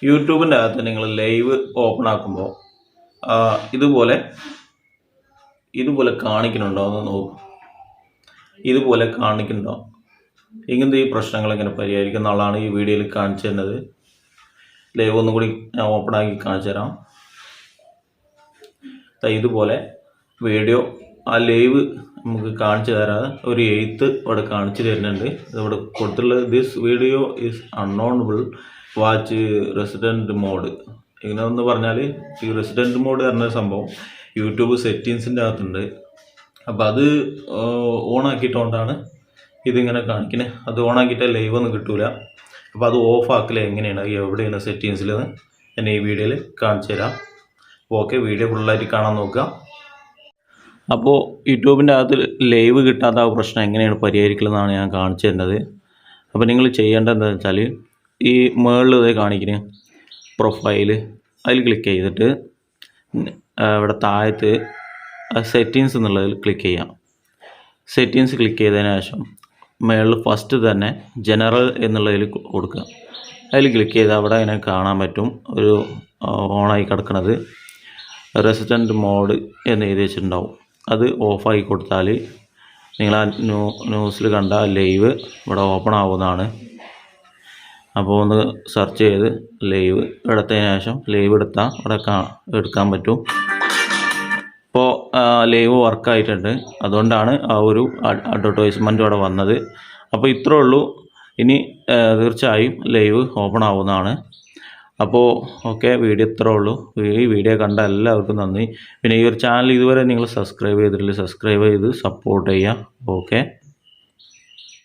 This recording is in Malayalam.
യൂട്യൂബിൻ്റെ അകത്ത് നിങ്ങൾ ലൈവ് ഓപ്പൺ ആക്കുമ്പോൾ ഇതുപോലെ കാണിക്കുന്നുണ്ടോ എന്ന് നോക്കും. ഇതുപോലെ കാണിക്കുന്നുണ്ടോ? ഇങ്ങനത്തെ ഈ പ്രശ്നങ്ങൾ എങ്ങനെ പരിഹരിക്കുന്ന ആളാണ് ഈ വീഡിയോയിൽ കാണിച്ചു തരുന്നത്. ലൈവ് ഒന്നും കൂടി ഞാൻ ഓപ്പൺ ആക്കി കാണിച്ചു തരാം. ഇതുപോലെ വീഡിയോ ആ ലൈവ് നമുക്ക് കാണിച്ചു തരാതെ ഒരു എഴുത്ത് ഇവിടെ കാണിച്ചു തരുന്നുണ്ട്. ഇവിടെ കൊടുത്തുള്ളത് this video is unknowable, watch resident mode. ഇങ്ങനെ ഒന്ന് പറഞ്ഞാൽ ഈ റെസിഡൻറ്റ് മോഡ് പറഞ്ഞൊരു സംഭവം യൂട്യൂബ് സെറ്റിങ്സിൻ്റെ അകത്തുണ്ട്. അപ്പോൾ അത് ഓണാക്കിയിട്ടുകൊണ്ടാണ് ഇതിങ്ങനെ കാണിക്കുന്നത്. അത് ഓണാക്കിയിട്ടാൽ ലൈവ് ഒന്നും കിട്ടൂല. അപ്പോൾ അത് ഓഫ് ആക്കല് എങ്ങനെയാണ്, എവിടെയാണ് സെറ്റിങ്സിൽ ഞാൻ ഈ വീഡിയോയിൽ കാണിച്ചു തരാം. ഓക്കെ, വീഡിയോ ഫുള്ളായിട്ട് കാണാൻ നോക്കുക. അപ്പോൾ യൂട്യൂബിൻ്റെ അകത്ത് ലൈവ് കിട്ടാത്ത ആ പ്രശ്നം എങ്ങനെയാണ് പരിഹരിക്കലെന്നാണ് ഞാൻ കാണിച്ചു തരുന്നത്. അപ്പോൾ നിങ്ങൾ ചെയ്യേണ്ടത് എന്താണെന്ന് വെച്ചാൽ ഈ മുകളിൽ ഇത് കാണിക്കുന്നത് പ്രൊഫൈല്, അതിൽ ക്ലിക്ക് ചെയ്തിട്ട് ഇവിടെ താഴത്ത് സെറ്റിങ്സ് എന്നുള്ളതിൽ ക്ലിക്ക് ചെയ്യാം. സെറ്റിങ്സ് ക്ലിക്ക് ചെയ്തതിന് ശേഷം മുകളിൽ ഫസ്റ്റ് തന്നെ ജനറൽ എന്നുള്ളതിൽ കൊടുക്കുക. അതിൽ ക്ലിക്ക് ചെയ്താൽ അവിടെ ഇങ്ങനെ കാണാൻ പറ്റും ഒരു ഓണായി കിടക്കുന്നത് റെസിഡൻറ്റ് മോഡ് എന്ന് എഴുതി വെച്ചിട്ടുണ്ടാവും. അത് ഓഫാക്കി കൊടുത്താൽ നിങ്ങൾ ആ ന്യൂസിൽ കണ്ട ലൈവ് ഇവിടെ ഓപ്പൺ ആവുന്നതാണ്. അപ്പോൾ ഒന്ന് സെർച്ച് ചെയ്ത് ലൈവ് എടുത്തതിന് ശേഷം ലൈവ് എടുത്താൽ ഇവിടെ എടുക്കാൻ പറ്റും. ഇപ്പോൾ ലൈവ് വർക്കായിട്ടുണ്ട്, അതുകൊണ്ടാണ് ആ ഒരു അഡ്വർടൈസ്മെൻറ്റ് ഇവിടെ വന്നത്. അപ്പോൾ ഇത്രേ ഉള്ളൂ. ഇനി തീർച്ചയായും ലൈവ് ഓപ്പൺ ആവുന്നതാണ്. അപ്പോൾ ഓക്കെ, വീഡിയോ ഇത്രേ ഉള്ളൂ. ഈ വീഡിയോ കണ്ട എല്ലാവർക്കും നന്ദി. പിന്നെ ഈ ഒരു ചാനൽ ഇതുവരെ നിങ്ങൾ സബ്സ്ക്രൈബ് ചെയ്തിട്ടില്ല, സബ്സ്ക്രൈബ് ചെയ്ത് സപ്പോർട്ട് ചെയ്യുക. ഓക്കെ.